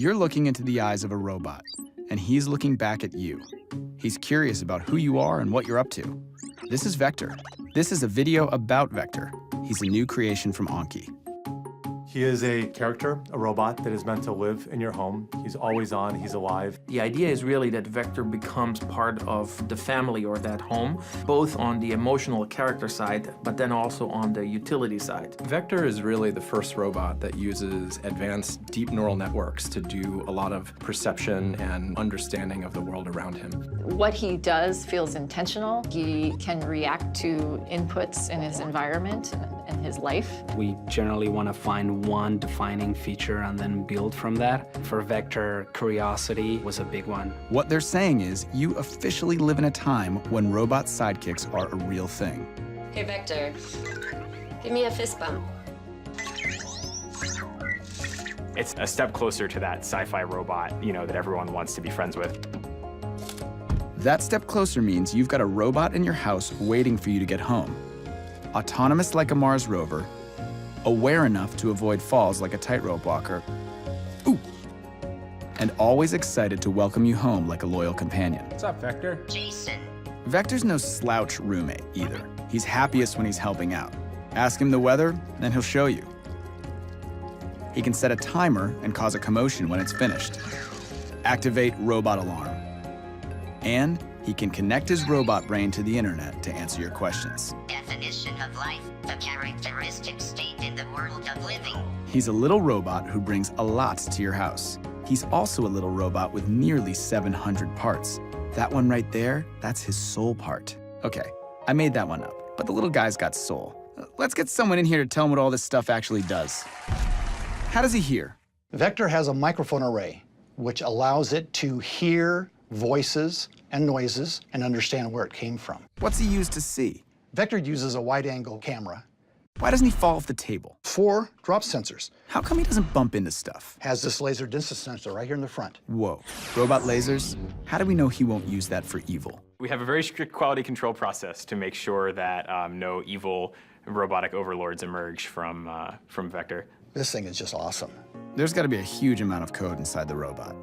You're looking into the eyes of a robot, and he's looking back at you. He's curious about who you are and what you're up to. This is Vector. This is a video about Vector. He's a new creation from Anki. He is a character, a robot that is meant to live in your home. He's always on, he's alive. The idea is really that Vector becomes part of the family or that home, both on the emotional character side, but then also on the utility side. Vector is really the first robot that uses advanced deep neural networks to do a lot of perception and understanding of the world around him. What he does feels intentional. He can react to inputs in his environment and his life. We generally want to find one defining feature and then build from that. For Vector, curiosity was a big one. What they're saying is you officially live in a time when robot sidekicks are a real thing. Hey, Vector, give me a fist bump. It's a step closer to that sci-fi robot, that everyone wants to be friends with. That step closer means you've got a robot in your house waiting for you to get home. Autonomous like a Mars rover, aware enough to avoid falls like a tightrope walker, ooh, and always excited to welcome you home like a loyal companion. What's up, Vector? Jason. Vector's no slouch roommate either. He's happiest when he's helping out. Ask him the weather, then he'll show you. He can set a timer and cause a commotion when it's finished. Activate robot alarm. And he can connect his robot brain to the internet to answer your questions. Definition of life, the characteristic state in the world of living. He's a little robot who brings a lot to your house. He's also a little robot with nearly 700 parts. That one right there, that's his soul part. Okay, I made that one up, but the little guy's got soul. Let's get someone in here to tell him what all this stuff actually does. How does he hear? Vector has a microphone array, which allows it to hear voices and noises and understand where it came from. What's he used to see? Vector uses a wide-angle camera. Why doesn't he fall off the table? 4 drop sensors. How come he doesn't bump into stuff? Has this laser distance sensor right here in the front. Whoa, robot lasers? How do we know he won't use that for evil? We have a very strict quality control process to make sure that no evil robotic overlords emerge from Vector. This thing is just awesome. There's got to be a huge amount of code inside the robot.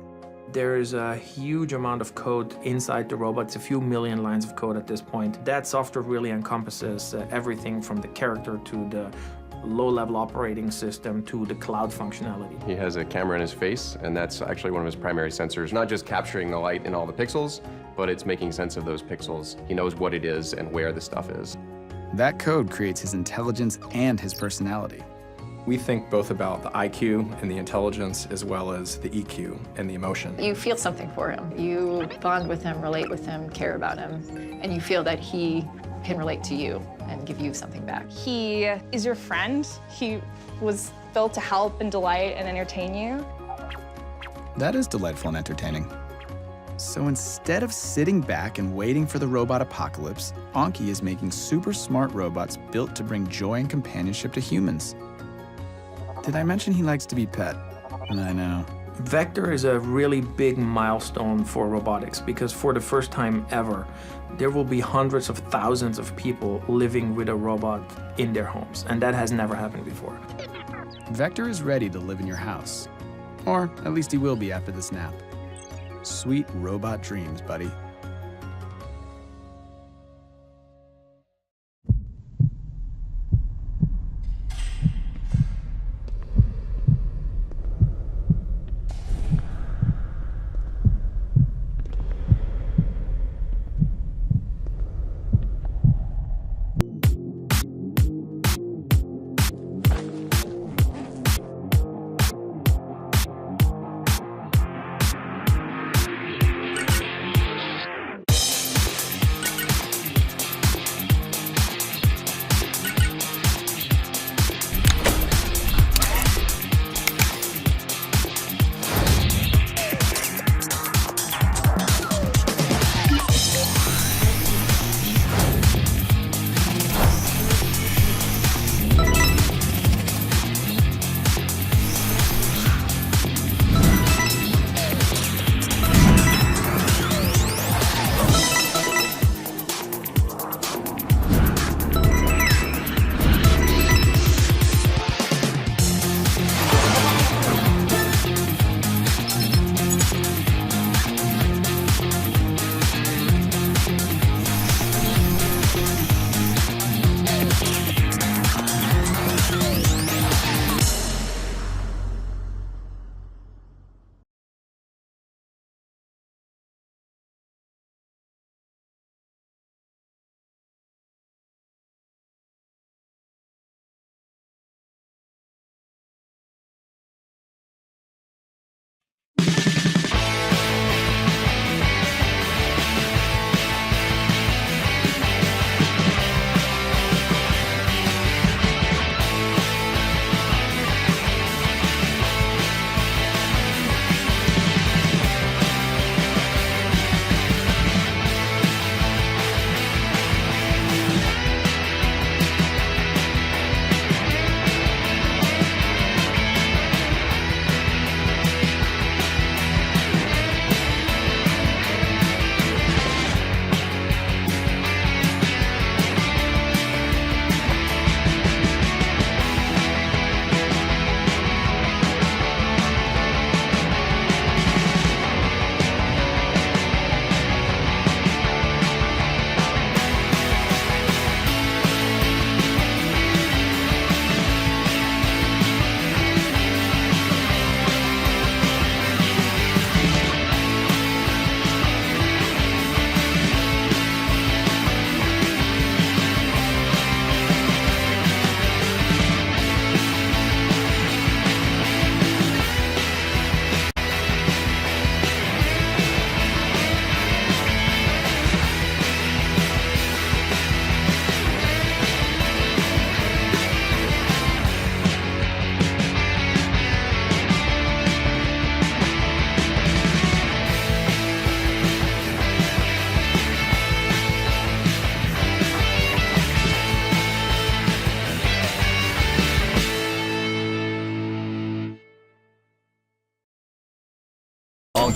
There is a huge amount of code inside the robot. It's a few million lines of code at this point. That software really encompasses everything from the character to the low-level operating system to the cloud functionality. He has a camera in his face, and that's actually one of his primary sensors. Not just capturing the light in all the pixels, but it's making sense of those pixels. He knows what it is and where the stuff is. That code creates his intelligence and his personality. We think both about the IQ and the intelligence as well as the EQ and the emotion. You feel something for him. You bond with him, relate with him, care about him, and you feel that he can relate to you and give you something back. He is your friend. He was built to help and delight and entertain you. That is delightful and entertaining. So instead of sitting back and waiting for the robot apocalypse, Anki is making super smart robots built to bring joy and companionship to humans. Did I mention he likes to be pet? I know. Vector is a really big milestone for robotics because for the first time ever, there will be hundreds of thousands of people living with a robot in their homes, and that has never happened before. Vector is ready to live in your house. Or at least he will be after this nap. Sweet robot dreams, buddy.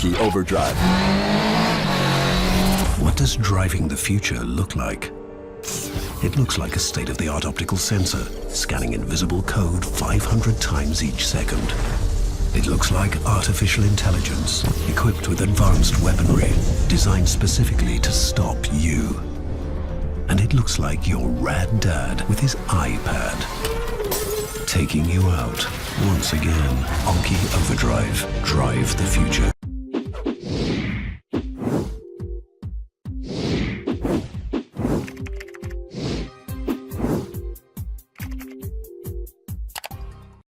Onky Overdrive. What does driving the future look like? It looks like a state-of-the-art optical sensor, scanning invisible code 500 times each second. It looks like artificial intelligence, equipped with advanced weaponry, designed specifically to stop you. And it looks like your rad dad with his iPad, taking you out once again. Onky Overdrive. Drive the future.